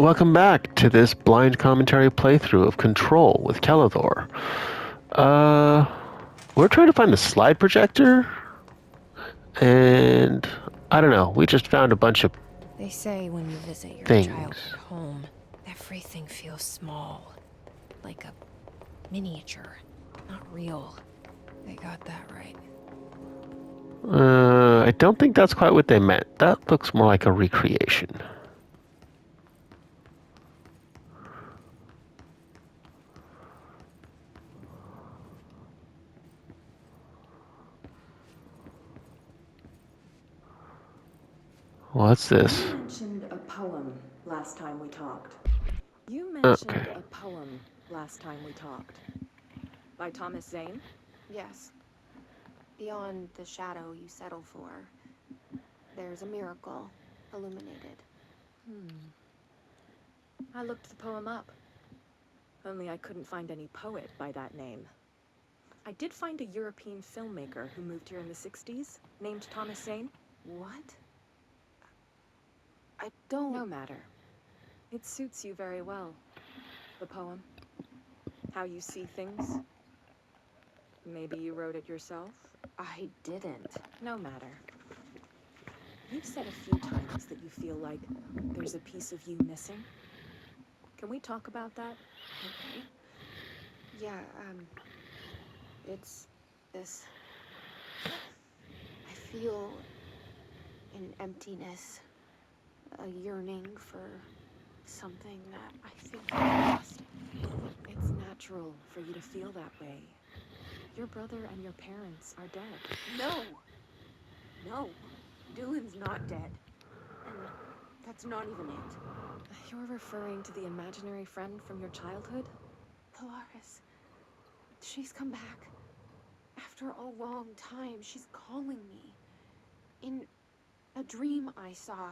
Welcome back to this blind commentary playthrough of Control with Kelethor. Uh, we're trying to find the slide projector, and I don't know, we just found a bunch of They say when you visit your things. childhood home, everything feels small. Like a miniature. Not real. They got that right. I don't think that's quite what they meant. That looks more like a recreation. What's this? You mentioned a poem last time we talked. Okay. By Thomas Zane? Yes. Beyond the shadow you settle for, there's a miracle illuminated. I looked the poem up. Only I couldn't find any poet by that name. I did find a European filmmaker who moved here in the 60s, named Thomas Zane. What? I don't... No matter. It suits you very well. The poem. How you see things. Maybe you wrote it yourself? I didn't. No matter. You've said a few times that you feel like there's a piece of you missing. Can we talk about that? Yeah, it's this... I feel an emptiness, a yearning for something that I think I lost. It's natural for you to feel that way. Your brother and your parents are dead. No, Dylan's not dead. And that's not even it. You're referring to the imaginary friend from your childhood? Polaris, she's come back. After a long time, she's calling me. In a dream I saw,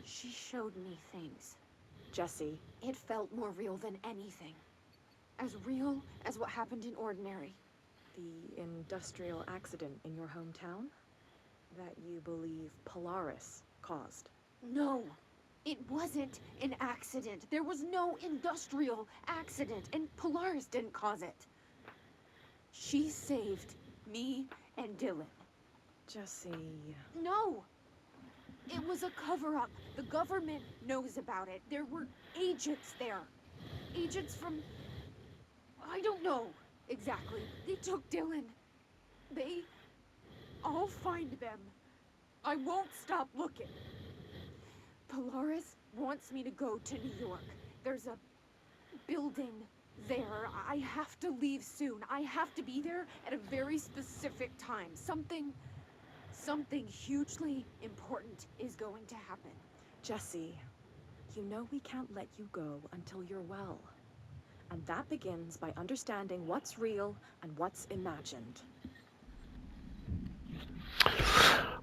she showed me things. Jesse. It felt more real than anything. As real as what happened in Ordinary. The industrial accident in your hometown? That you believe Polaris caused? No, it wasn't an accident. There was no industrial accident, and Polaris didn't cause it. She saved me and Dylan. Jesse... No! It was a cover-up. The government knows about it. There were agents there. Agents from... I don't know exactly. They took Dylan. I'll find them. I won't stop looking. Polaris wants me to go to New York. There's a building there. I have to leave soon. I have to be there at a very specific time. Something hugely important is going to happen. Jesse, you know we can't let you go until you're well. And that begins by understanding what's real and what's imagined.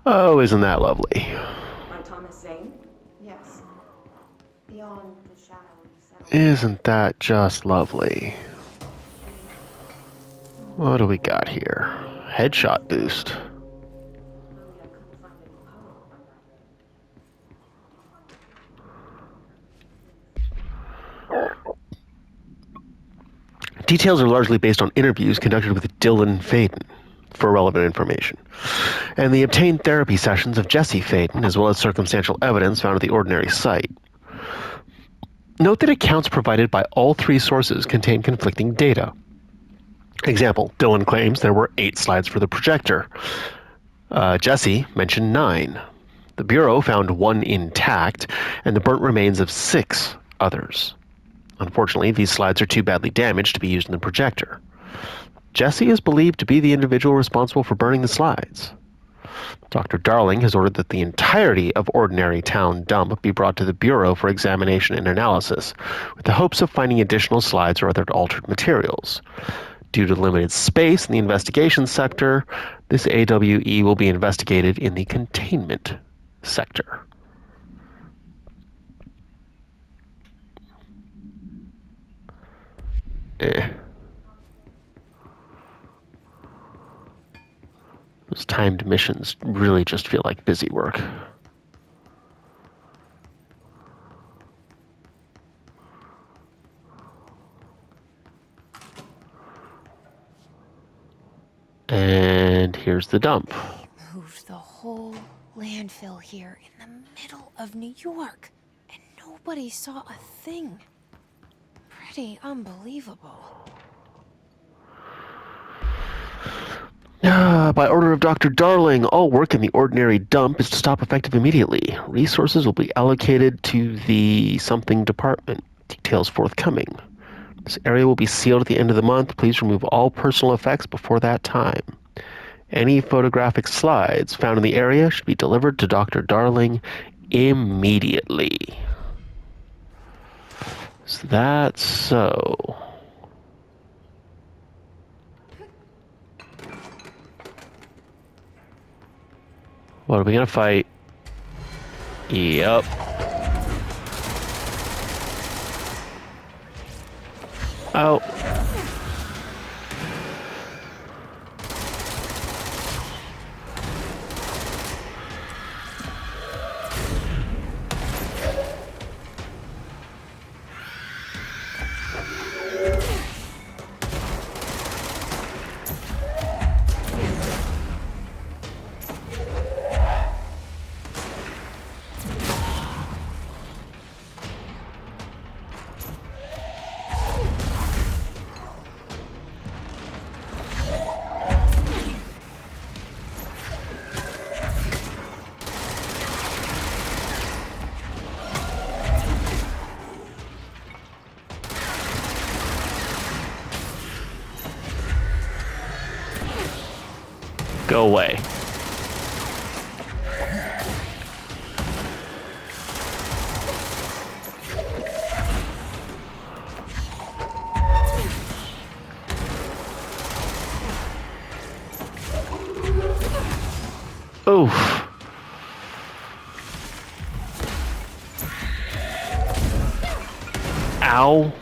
Oh, isn't that lovely? By Thomas Zane? Yes. Beyond the shadow you settle. Isn't that just lovely? What do we got here? Headshot boost. Details are largely based on interviews conducted with Dylan Faden for relevant information, and the obtained therapy sessions of Jesse Faden, as well as circumstantial evidence found at the Ordinary site. Note that accounts provided by all three sources contain conflicting data. Example, Dylan claims there were 8 slides for the projector. Jesse mentioned 9. The Bureau found 1 intact, and the burnt remains of 6 others. Unfortunately, these slides are too badly damaged to be used in the projector. Jesse is believed to be the individual responsible for burning the slides. Dr. Darling has ordered that the entirety of Ordinary Town dump be brought to the Bureau for examination and analysis, with the hopes of finding additional slides or other altered materials. Due to limited space in the investigation sector, this AWE will be investigated in the containment sector. Those timed missions really just feel like busy work. And here's the dump. They moved the whole landfill here in the middle of New York, and nobody saw a thing. Pretty unbelievable. By order of Dr. Darling, all work in the ordinary dump is to stop effective immediately. Resources will be allocated to the something department. Details forthcoming. This area will be sealed at the end of the month. Please remove all personal effects before that time. Any photographic slides found in the area should be delivered to Dr. Darling immediately. So that's so. What are we gonna fight? Yep. Oh. Go away. Oof. Ow.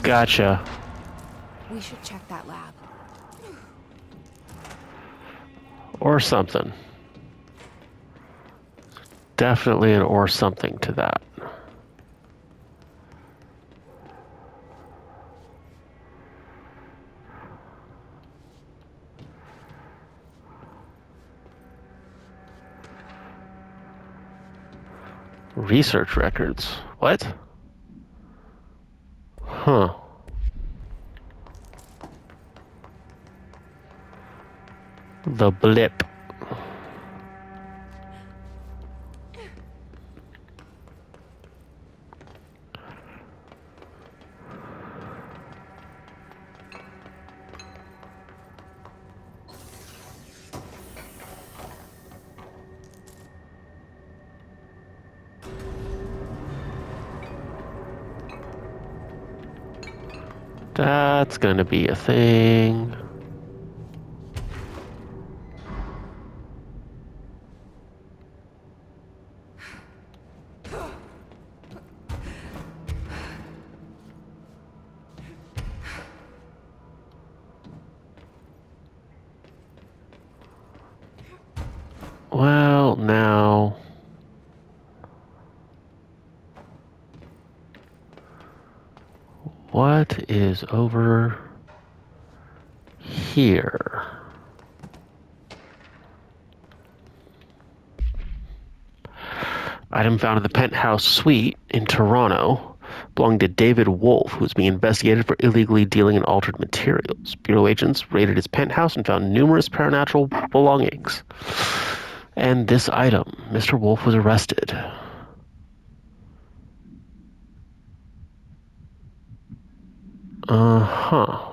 Gotcha. We should check that lab. Or something. Definitely an or something to that. Research records. What? Huh. The blip. That's gonna be a thing. Well, now... What is over here? Item found in the penthouse suite in Toronto belonging to David Wolf, who was being investigated for illegally dealing in altered materials. Bureau agents raided his penthouse and found numerous paranatural belongings. And this item, Mr. Wolf was arrested. Uh-huh.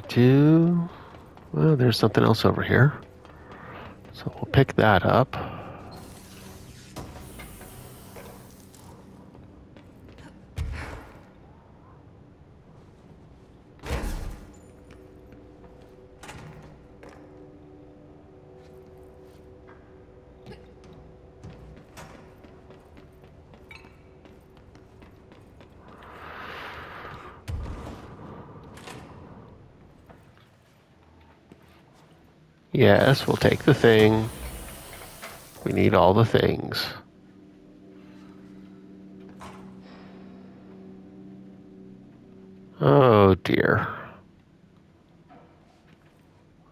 Do. Well, there's something else over here. So we'll pick that up. Yes, we'll take the thing. We need all the things. Oh dear.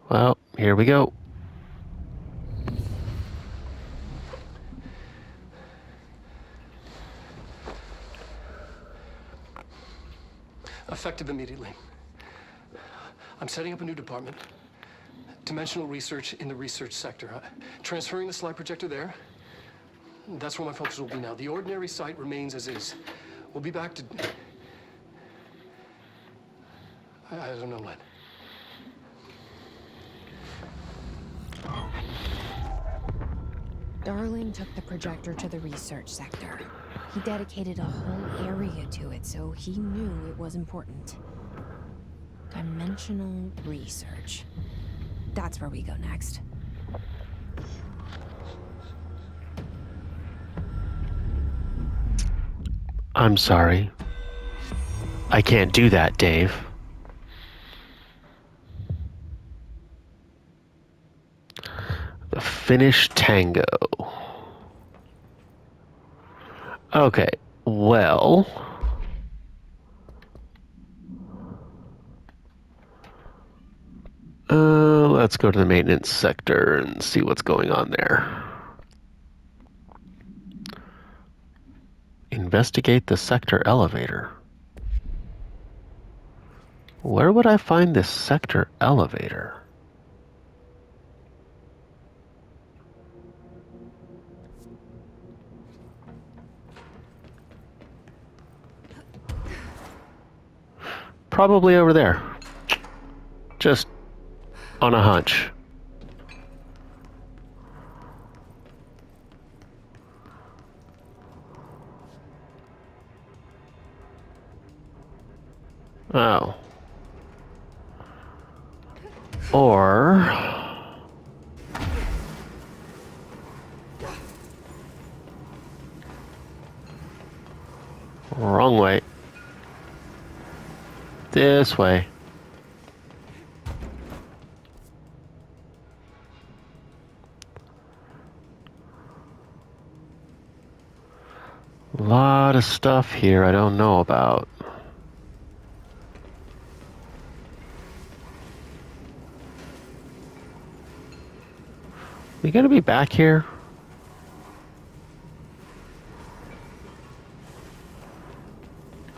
Well, here we go. Effective immediately. I'm setting up a new department. Dimensional research in the research sector. Transferring the slide projector there. That's where my focus will be now. The ordinary site remains as is. We'll be back to... I don't know when. Darling took the projector to the research sector. He dedicated a whole area to it, so he knew it was important. Dimensional research. That's where we go next. I'm sorry. I can't do that, Dave. The Finnish Tango. Okay, well... let's go to the maintenance sector and see what's going on there. Investigate the sector elevator. Where would I find this sector elevator? Probably over there. Just on a hunch. Oh. Or... wrong way. This way. A lot of stuff here I don't know about. We gonna be back here?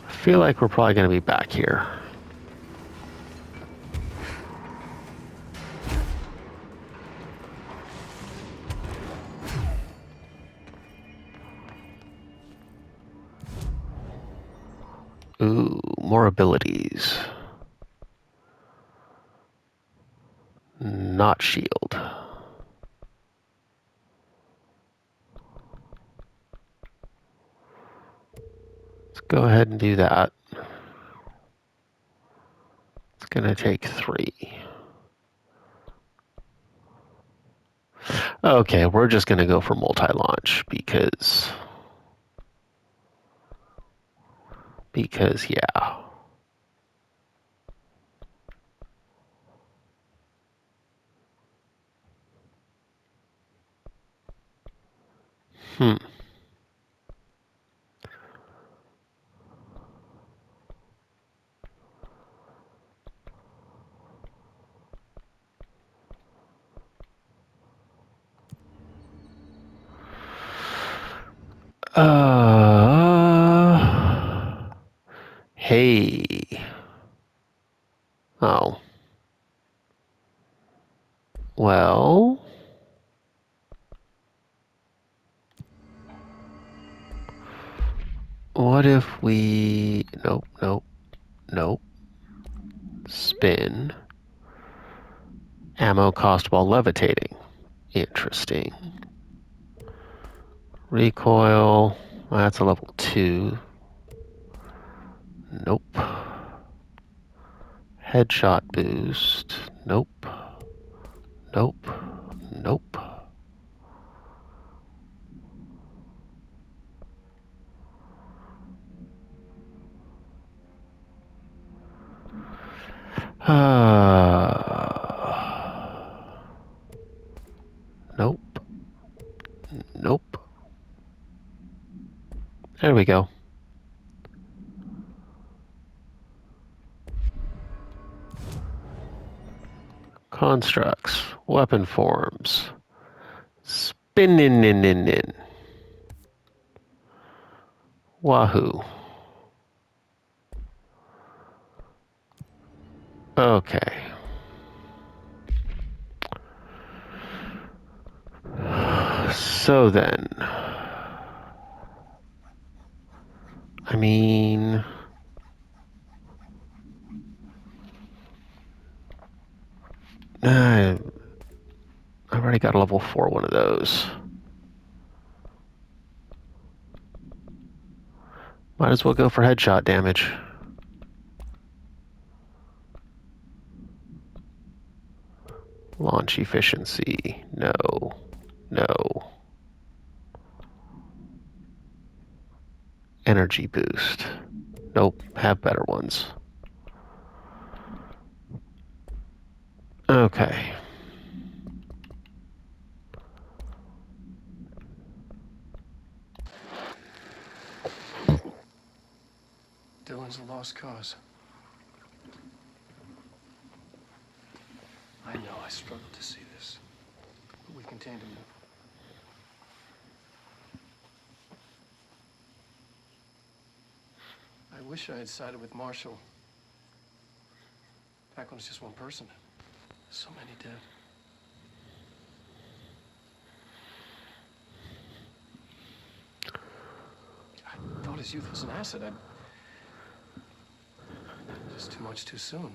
I feel like we're probably gonna be back here. Ooh, more abilities. Not shield. Let's go ahead and do that. It's gonna take 3. Okay, we're just gonna go for multi-launch because yeah. Hey. Oh. Well. What if we... Nope, nope, nope. Spin. Ammo cost while levitating. Interesting. Recoil. That's a level 2. Nope. Headshot boost. Nope. Nope. Nope. Nope. Nope. There we go. Constructs. Weapon forms. Spinning. Wahoo. Okay. So then. I mean... I've already got a level 4 one of those. Might as well go for headshot damage. Launch efficiency. No. No. Energy boost. Nope. Have better ones. Okay. Dylan's a lost cause. I know I struggled to see this, but we contained him. I wish I had sided with Marshall. Back when it was just one person. So many dead. I thought his youth was an asset. Just too much too soon.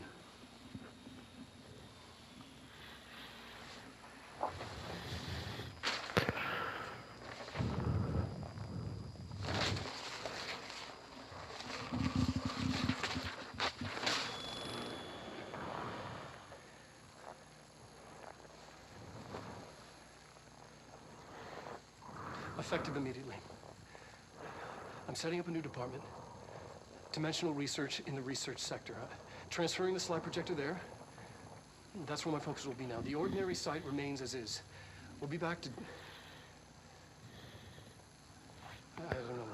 Effective immediately. I'm setting up a new department. Dimensional research in the research sector. Transferring the slide projector there. That's where my focus will be now. The ordinary site remains as is. We'll be back to... I don't know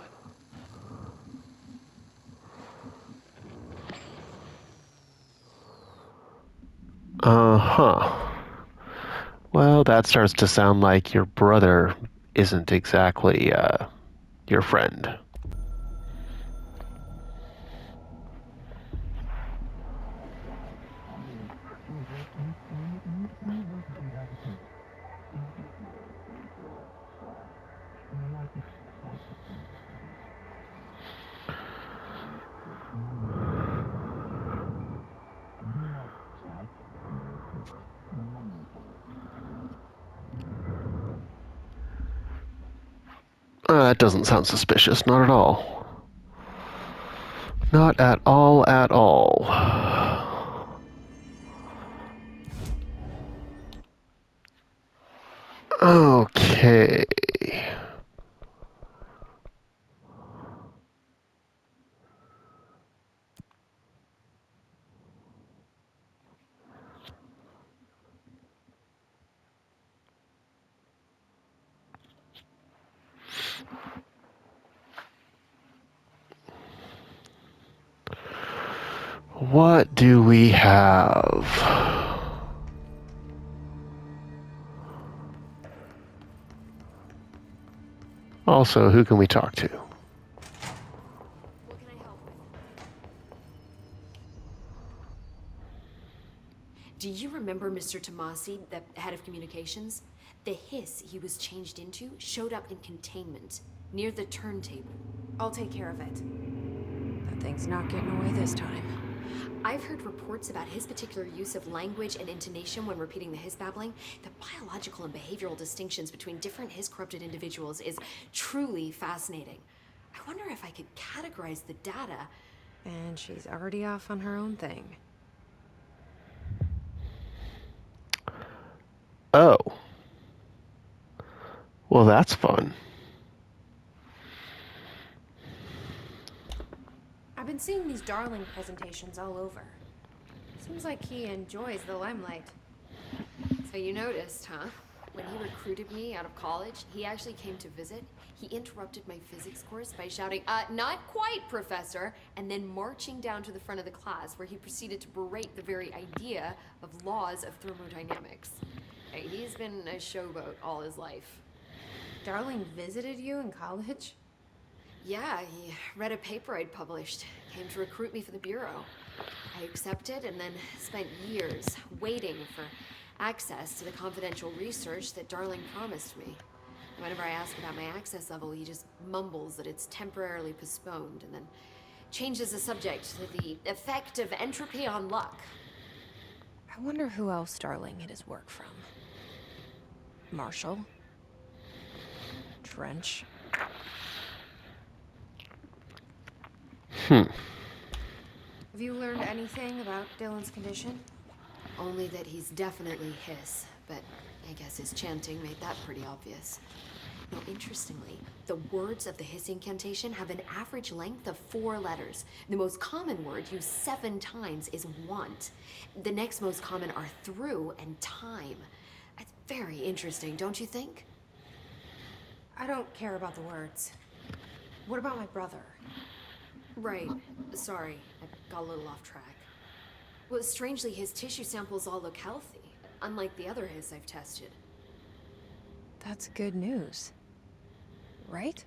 what. Uh-huh. Well, that starts to sound like your brother isn't exactly, your friend. That doesn't sound suspicious. Not at all. Not at all, at all. Okay. What do we have? Also, who can we talk to? What can I help with? Do you remember Mr. Tomasi, the head of communications? The hiss he was changed into showed up in containment, near the turntable. I'll take care of it. That thing's not getting away this time. I've heard reports about his particular use of language and intonation when repeating the hiss babbling. The biological and behavioral distinctions between different hiss-corrupted individuals is truly fascinating. I wonder if I could categorize the data. And she's already off on her own thing. Oh. Well, that's fun. I've been seeing these Darling presentations all over. Seems like he enjoys the limelight. So you noticed, huh? When he recruited me out of college, he actually came to visit. He interrupted my physics course by shouting, not quite, Professor, and then marching down to the front of the class where he proceeded to berate the very idea of laws of thermodynamics. Hey, he's been a showboat all his life. Darling visited you in college? Yeah, he read a paper I'd published, came to recruit me for the Bureau. I accepted and then spent years waiting for access to the confidential research that Darling promised me. And whenever I ask about my access level, he just mumbles that it's temporarily postponed and then changes the subject to the effect of entropy on luck. I wonder who else Darling had his work from. Marshall? Trench? Hmm. Have you learned anything about Dylan's condition? Only that he's definitely hiss, but I guess his chanting made that pretty obvious. Now, interestingly, the words of the hiss incantation have an average length of 4 letters. The most common word used 7 times is want. The next most common are through and time. It's very interesting, don't you think? I don't care about the words. What about my brother? Right. Sorry, I got a little off track. Well, strangely, his tissue samples all look healthy, unlike the other hiss I've tested. That's good news. Right?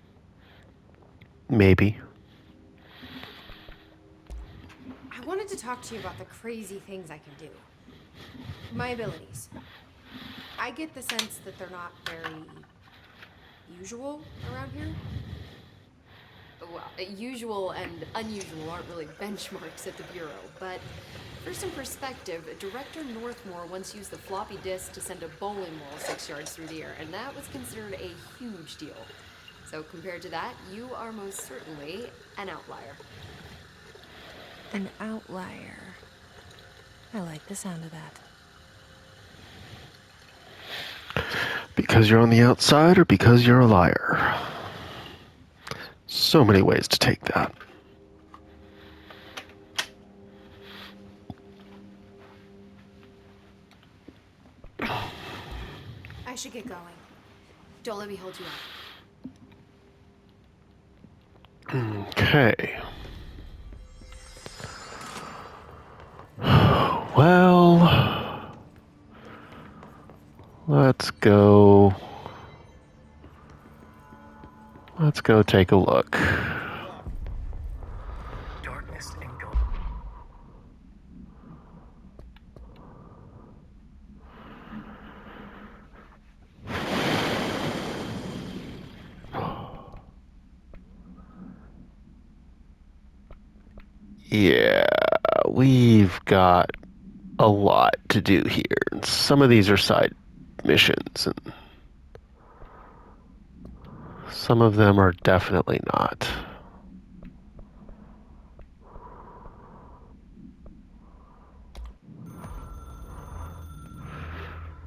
Maybe. I wanted to talk to you about the crazy things I can do. My abilities. I get the sense that they're not very usual around here. Well, usual and unusual aren't really benchmarks at the Bureau, but for some perspective, Director Northmore once used the floppy disk to send a bowling ball 6 yards through the air, and that was considered a huge deal. So compared to that, you are most certainly an outlier. An outlier. I like the sound of that. Because you're on the outside or because you're a liar? So many ways to take that. I should get going. Don't let me hold you up. Okay. Well, let's go. Let's go take a look. Darkness engulfed. Yeah, we've got a lot to do here. Some of these are side missions, and some of them are definitely not.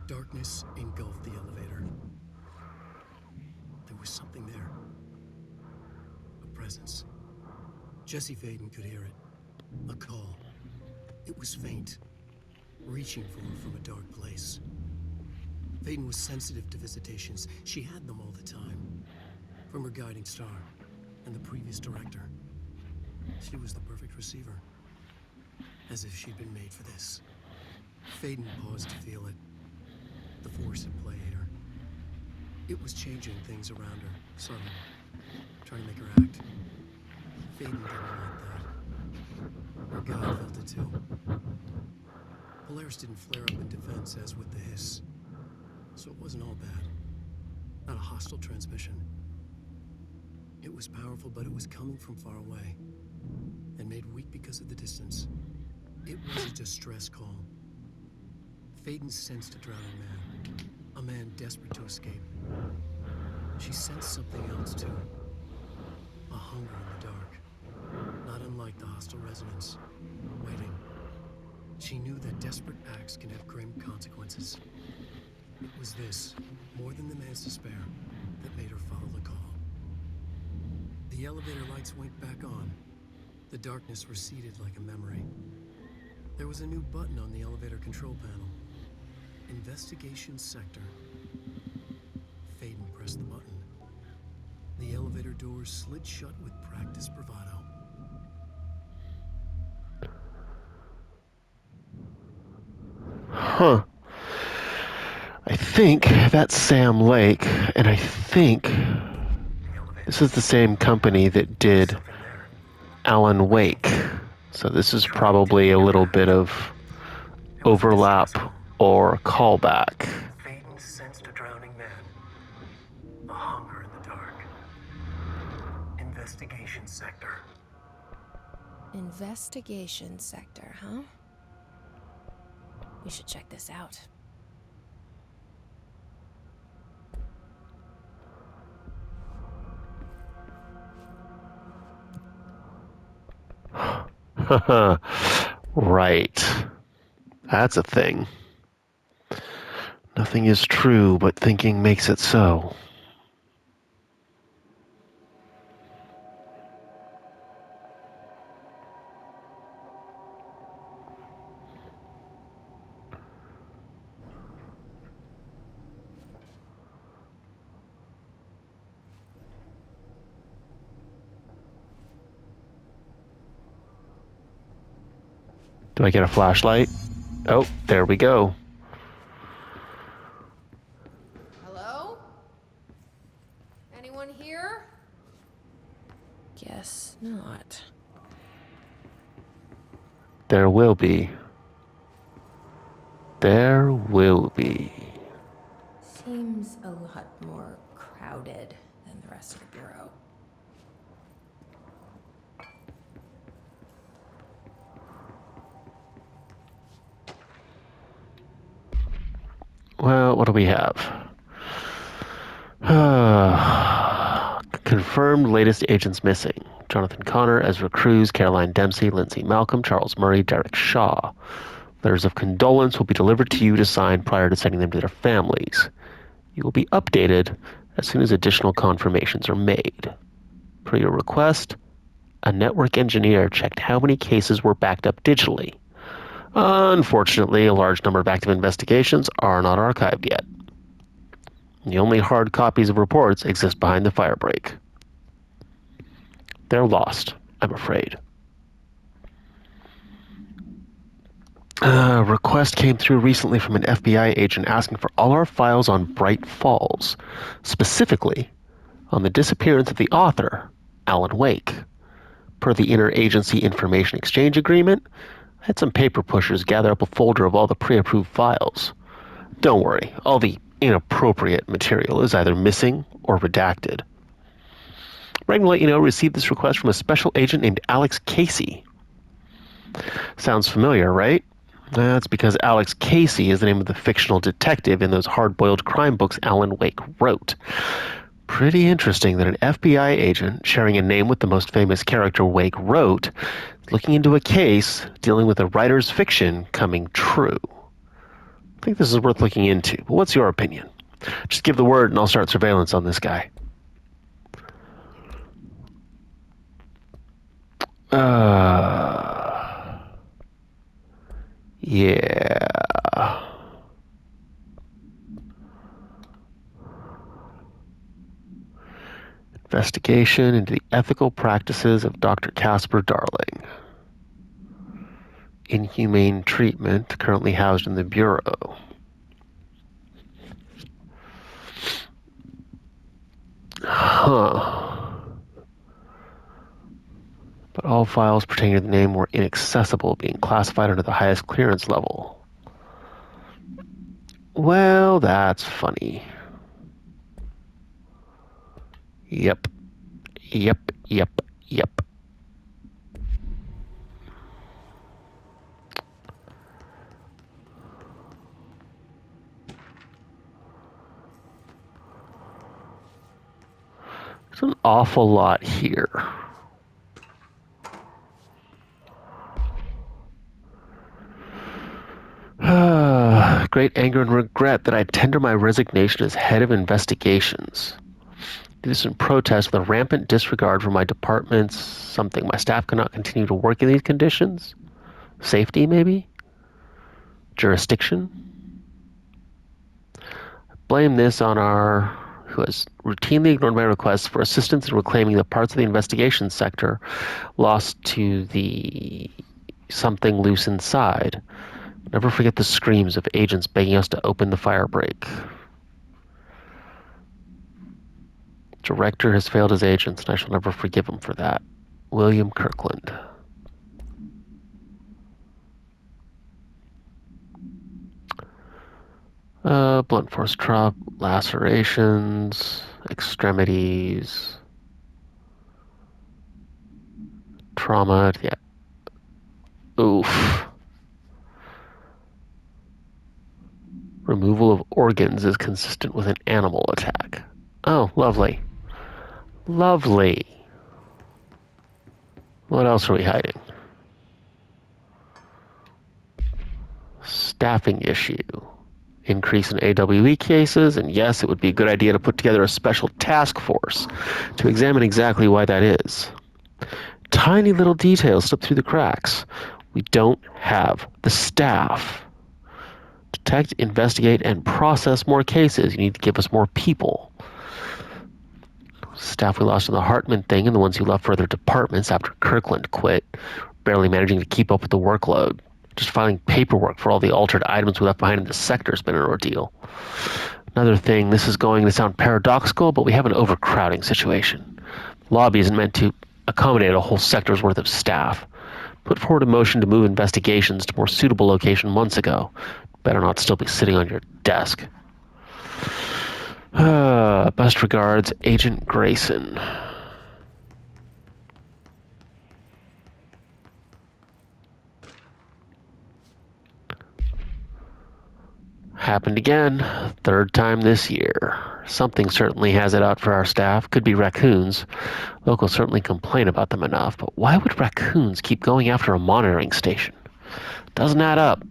Darkness engulfed the elevator. There was something there. A presence. Jesse Faden could hear it. A call. It was faint, reaching for her from a dark place. Faden was sensitive to visitations. She had them all the time. From her guiding star and the previous director. She was the perfect receiver. As if she'd been made for this. Faden paused to feel it. The force at play here. It was changing things around her, subtly, trying to make her act. Faden didn't like that. Her god felt it too. Polaris didn't flare up in defense as with the hiss, so it wasn't all bad. Not a hostile transmission. It was powerful, but it was coming from far away, and made weak because of the distance. It was a distress call. Faden sensed a drowning man, a man desperate to escape. She sensed something else too, a hunger in the dark, not unlike the hostile resonance, waiting. She knew that desperate acts can have grim consequences. It was this, more than the man's despair, that made her follow the call. The elevator lights winked back on. The darkness receded like a memory. There was a new button on the elevator control panel. Investigation Sector. Faden pressed the button. The elevator doors slid shut with practiced bravado. Huh. I think that's Sam Lake, and I think this is the same company that did Alan Wake. So this is probably a little bit of overlap or callback. Faden sensed a drowning man. A hunger in the dark. Investigation Sector. Investigation Sector, huh? We should check this out. Right. That's a thing. Nothing is true, but thinking makes it so. Do I get a flashlight? Oh, there we go. Hello? Anyone here? Guess not. There will be. There will be. Seems a lot more crowded than the rest of the bureau. Well, what do we have? Confirmed latest agents missing. Jonathan Connor, Ezra Cruz, Caroline Dempsey, Lindsay Malcolm, Charles Murray, Derek Shaw. Letters of condolence will be delivered to you to sign prior to sending them to their families. You will be updated as soon as additional confirmations are made. Per your request, a network engineer checked how many cases were backed up digitally. Unfortunately, a large number of active investigations are not archived yet. The only hard copies of reports exist behind the firebreak. They're lost, I'm afraid. A request came through recently from an FBI agent asking for all our files on Bright Falls, specifically on the disappearance of the author, Alan Wake. Per the Interagency Information Exchange Agreement, I had some paper pushers gather up a folder of all the pre-approved files. Don't worry, all the inappropriate material is either missing or redacted. I'm going to let you know, received this request from a special agent named Alex Casey. Sounds familiar, right? That's because Alex Casey is the name of the fictional detective in those hard-boiled crime books Alan Wake wrote. Pretty interesting that an FBI agent sharing a name with the most famous character Wake wrote is looking into a case dealing with a writer's fiction coming true. I think this is worth looking into. But what's your opinion? Just give the word and I'll start surveillance on this guy. Yeah. Investigation into the ethical practices of Dr. Casper Darling. Inhumane treatment currently housed in the Bureau. Huh. But all files pertaining to the name were inaccessible, being classified under the highest clearance level. Well, that's funny. Yep. Yep, yep, yep. There's an awful lot here. Great anger and regret that I tender my resignation as head of investigations. Do this in protest with a rampant disregard for my department's something. My staff cannot continue to work in these conditions. Safety, maybe? Jurisdiction? Blame this on our who has routinely ignored my requests for assistance in reclaiming the parts of the investigation sector lost to the something loose inside. Never forget the screams of agents begging us to open the fire break. Director has failed his agents, and I shall never forgive him for that. William Kirkland. Blunt force trauma, lacerations, extremities, trauma, yeah. Oof. Removal of organs is consistent with an animal attack. Oh, lovely. Lovely. What else are we hiding? Staffing issue. Increase in AWE cases, and yes, it would be a good idea to put together a special task force to examine exactly why that is. Tiny little details slip through the cracks. We don't have the staff. Detect, investigate, and process more cases. You need to give us more people. Staff we lost in the Hartman thing and the ones who left for other departments after Kirkland quit, barely managing to keep up with the workload. Just filing paperwork for all the altered items we left behind in the sector has been an ordeal. Another thing, this is going to sound paradoxical, but we have an overcrowding situation. The lobby isn't meant to accommodate a whole sector's worth of staff. Put forward a motion to move investigations to a more suitable location months ago. Better not still be sitting on your desk. Best regards, Agent Grayson. Happened again. Third time this year. Something certainly has it out for our staff. Could be raccoons. Locals certainly complain about them enough, but why would raccoons keep going after a monitoring station? Doesn't add up.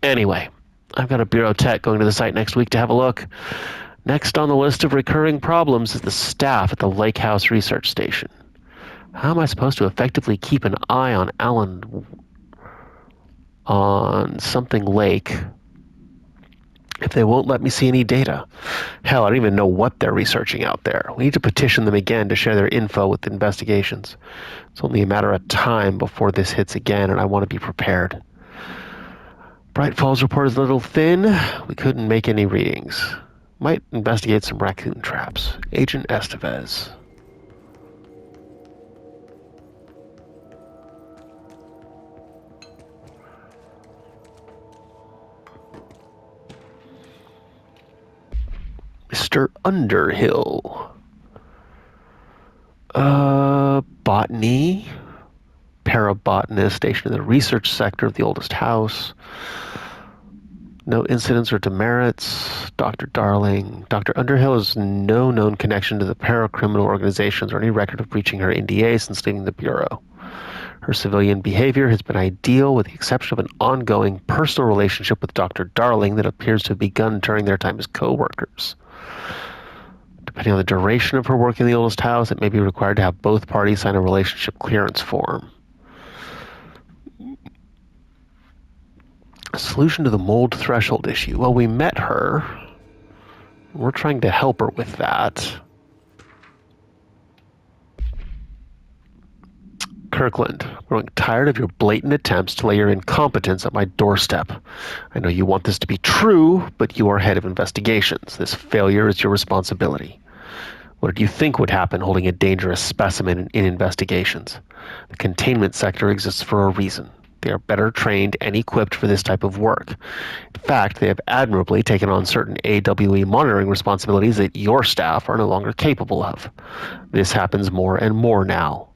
Anyway, I've got a bureau tech going to the site next week to have a look. Next on the list of recurring problems is the staff at the Lake House Research Station. How am I supposed to effectively keep an eye on something Lake if they won't let me see any data? Hell, I don't even know what they're researching out there. We need to petition them again to share their info with investigations. It's only a matter of time before this hits again, and I want to be prepared. Bright Falls report is a little thin. We couldn't make any readings. Might investigate some raccoon traps. Agent Estevez. Mr. Underhill. Botany. Parabotanist stationed in the research sector of the oldest house. No incidents or demerits. Dr. Darling. Dr. Underhill has no known connection to the paracriminal organizations or any record of breaching her NDA since leaving the Bureau. Her civilian behavior has been ideal with the exception of an ongoing personal relationship with Dr. Darling that appears to have begun during their time as co-workers. Depending on the duration of her work in the oldest house, it may be required to have both parties sign a relationship clearance form. A solution to the mold threshold issue. Well, we met her. We're trying to help her with that. Kirkland, I'm growing tired of your blatant attempts to lay your incompetence at my doorstep. I know you want this to be true, but you are head of investigations. This failure is your responsibility. What did you think would happen holding a dangerous specimen in investigations? The containment sector exists for a reason. They are better trained and equipped for this type of work. In fact, they have admirably taken on certain AWE monitoring responsibilities that your staff are no longer capable of. This happens more and more now.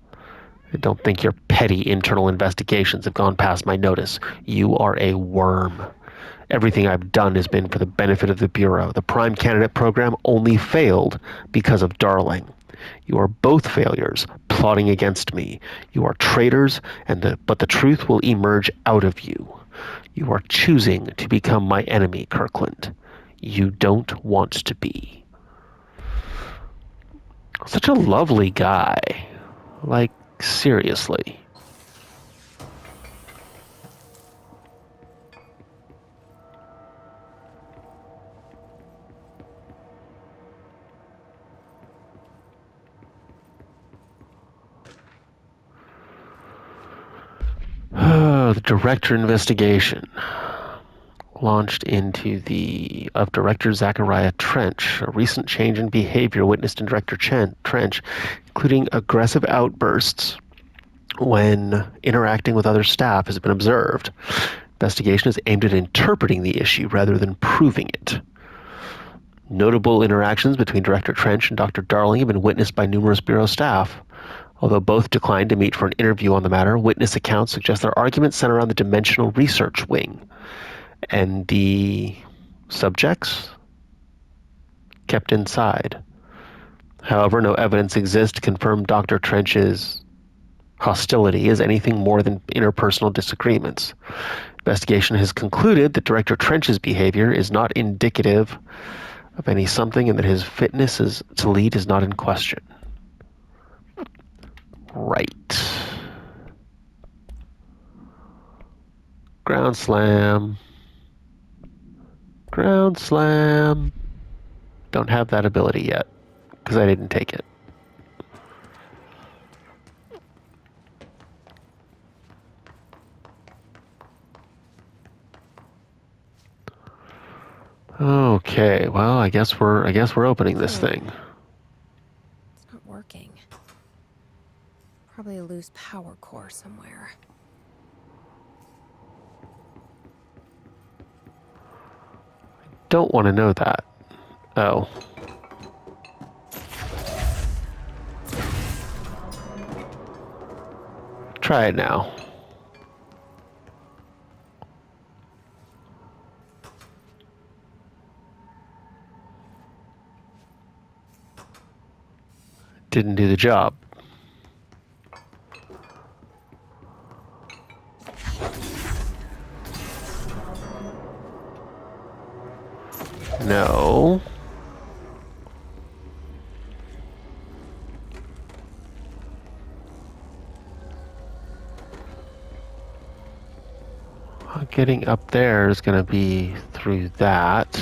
I don't think your petty internal investigations have gone past my notice. You are a worm. Everything I've done has been for the benefit of the Bureau. The Prime Candidate program only failed because of Darling. You are both failures, plotting against me. You are traitors, but the truth will emerge out of you. You are choosing to become my enemy, Kirkland. You don't want to be. Such a lovely guy. Like, seriously. The director investigation launched into of Director Zachariah Trench. A recent change in behavior witnessed in Director Trench, including aggressive outbursts when interacting with other staff, has been observed. Investigation is aimed at interpreting the issue rather than proving it. Notable interactions between Director Trench and Dr. Darling have been witnessed by numerous Bureau staff. Although both declined to meet for an interview on the matter, witness accounts suggest their arguments center around the Dimensional Research Wing and the subjects kept inside. However, no evidence exists to confirm Dr. Trench's hostility as anything more than interpersonal disagreements. Investigation has concluded that Director Trench's behavior is not indicative of any something and that his fitness to lead is not in question. Right. Ground slam. Ground slam. Don't have that ability yet because I didn't take it. Okay, well, I guess we're opening this thing. It's not working. Probably a loose power core somewhere. Don't want to know that. Oh. Try it now. Didn't do the job. No. Getting up there is going to be through that.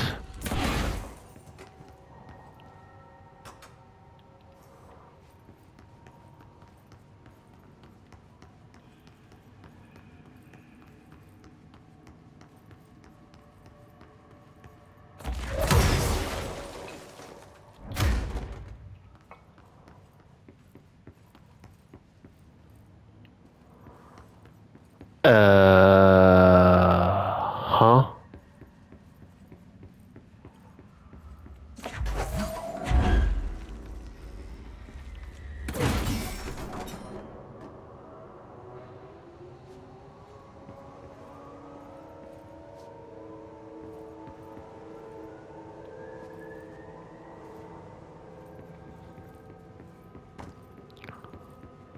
Huh?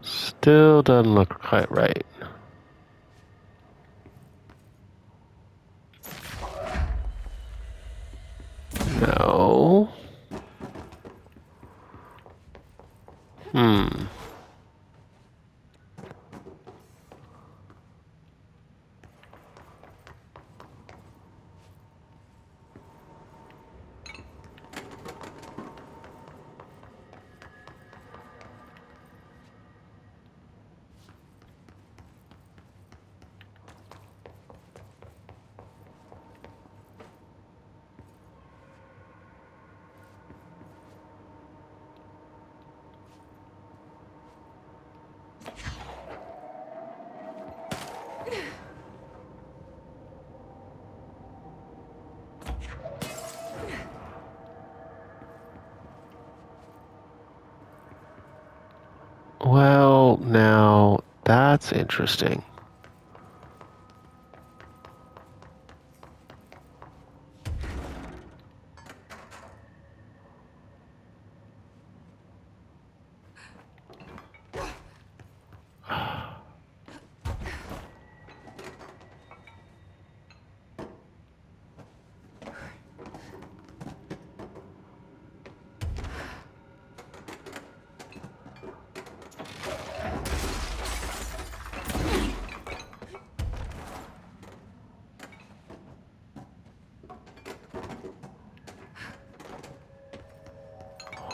Still doesn't look quite right. No. Well, now that's interesting.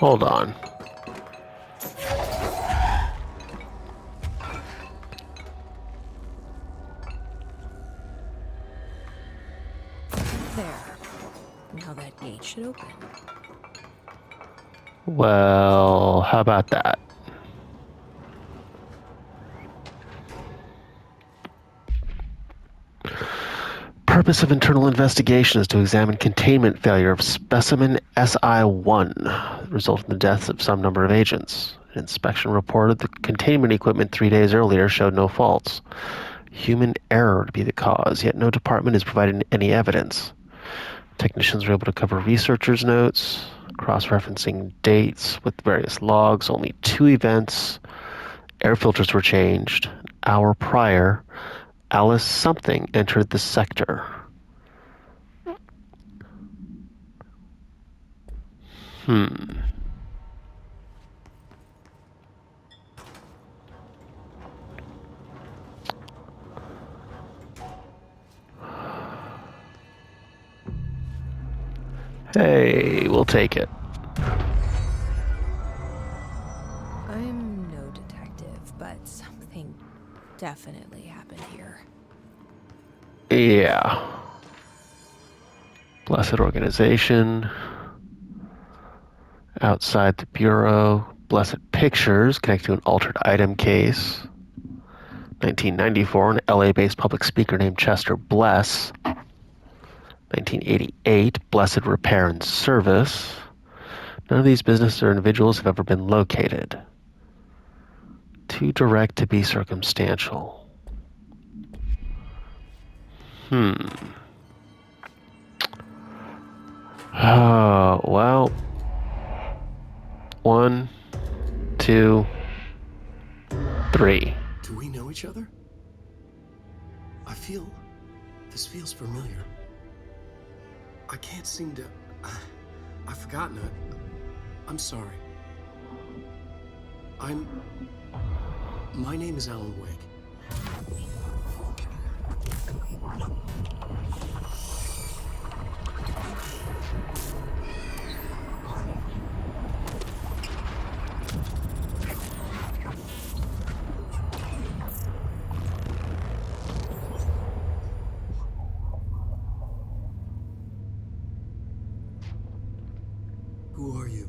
Hold on. There. Now that gate should open. Well, how about that? Purpose of internal investigation is to examine containment failure of specimen SI-1, resulting in the deaths of some number of agents. An inspection reported the containment equipment 3 days earlier showed no faults. Human error to be the cause, yet no department has provided any evidence. Technicians were able to cover researchers' notes, cross-referencing dates with various logs. Only 2 events. Air filters were changed. An hour prior, Alice something entered the sector. Hey, we'll take it. I'm no detective, but something definitely happened here. Yeah. Blessed organization. Outside the Bureau. Blessed Pictures, connected to an altered item case. 1994, an LA-based public speaker named Chester Bless. 1988, Blessed Repair and Service. None of these businesses or individuals have ever been located. Too direct to be circumstantial. Oh, well. 1, 2, 3. Do we know each other? This feels familiar. I can't seem to... I've forgotten it. I'm sorry. My name is Alan Wake. Who are you?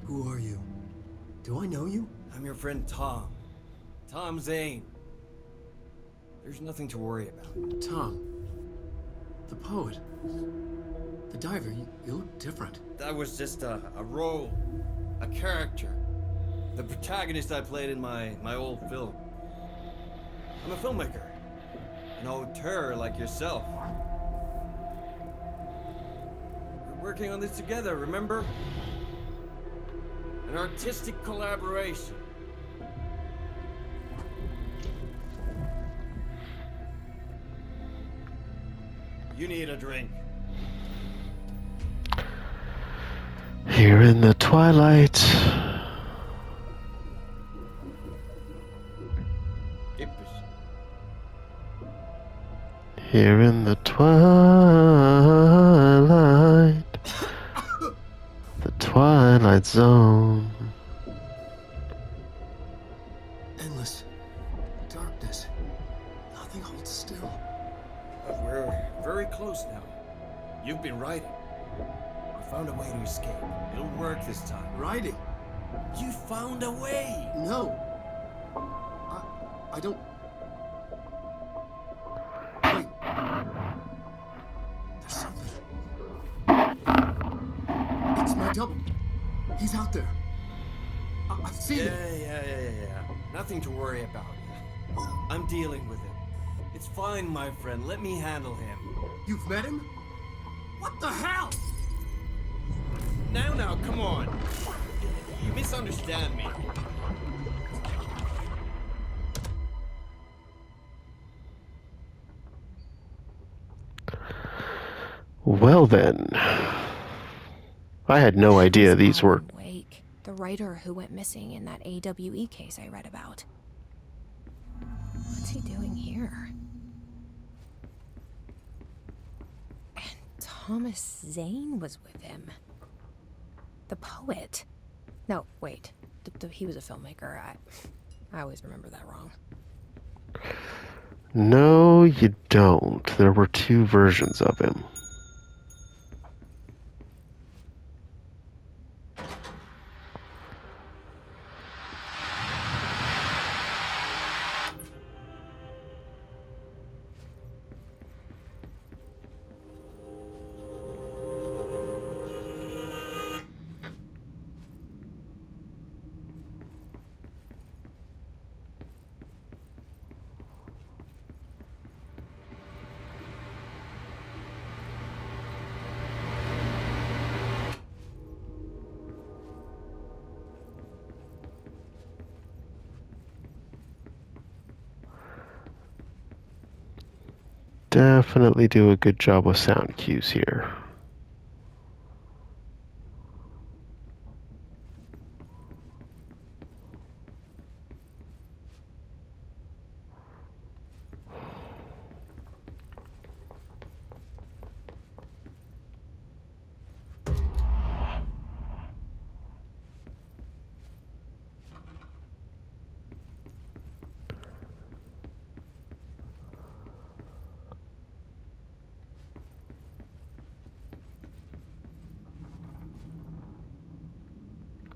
Who are you? Do I know you? I'm your friend Tom. Tom Zane. There's nothing to worry about. Tom. The poet. The diver. You look different. That was just a role. A character. The protagonist I played in my old film. I'm a filmmaker. An auteur like yourself. We're working on this together, remember? An artistic collaboration. You need a drink. Here in the twilight. Here in the twilight. The Twilight Zone. Endless darkness. Nothing holds still. But we're very close now. You've been writing. I found a way to escape. It'll work this time. Writing? You found a way! No. I don't... Wait. There's something. double. He's out there. I've seen him. Yeah. Nothing to worry about. I'm dealing with him. It's fine, my friend. Let me handle him. You've met him? What the hell? Now, come on. You misunderstand me. Well then, I had no idea these were. Alan Wake, the writer who went missing in that AWE case I read about. What's he doing here? And Thomas Zane was with him. The poet. No, wait. He was a filmmaker. I always remember that wrong. No, you don't. There were two versions of him. Definitely do a good job with sound cues here.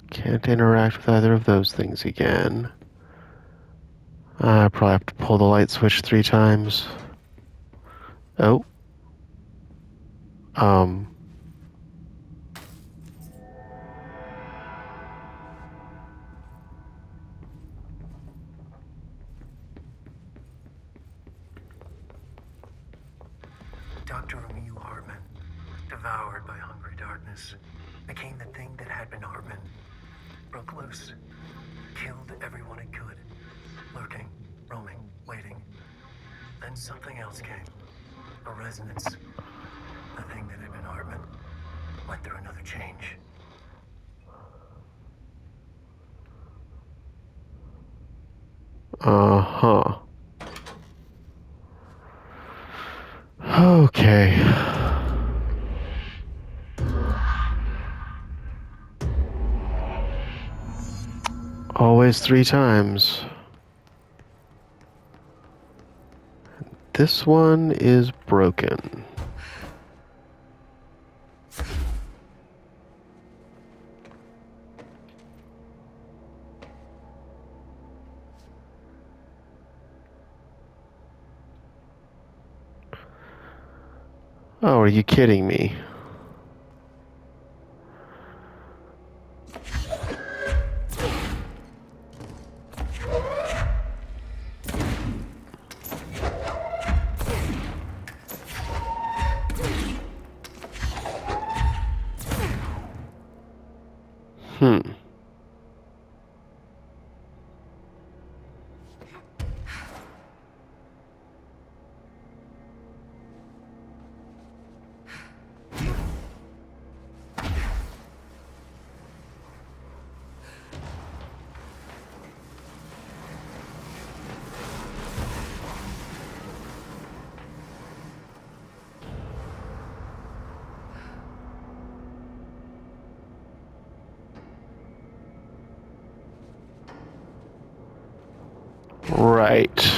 Can't interact with either of those things again. I probably have to pull the light switch 3 times. Oh. Dr. Romeo Hartman, devoured by hungry darkness, became the thing that had been Hartman. Broke loose, killed everyone it could, lurking, roaming, waiting. Then something else came, a resonance. The thing that had been Hartman went through another change. Uh-huh. Okay. Always 3 times. This one is broken. Oh, are you kidding me? Right.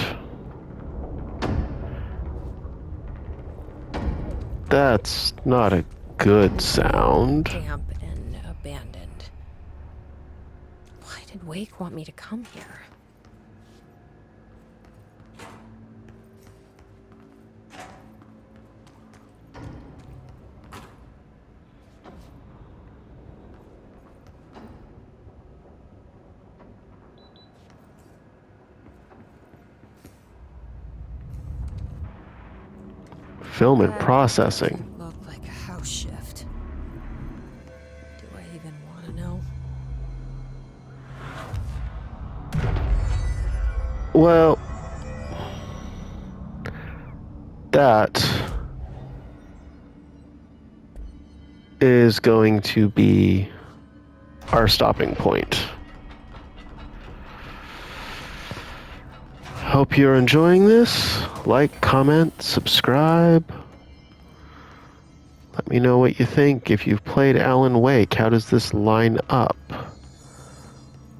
That's not a good sound. Damp and abandoned. Why did Wake want me to come here? Film and That processing. doesn't look like a house shift. Do I even want to know? Well, that is going to be our stopping point. Hope you're enjoying this. Like, comment, subscribe. Let me know what you think. If you've played Alan Wake, how does this line up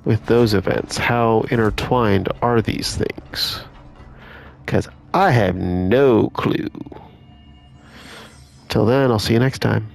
with those events? How intertwined are these things? Because I have no clue. Till then, I'll see you next time.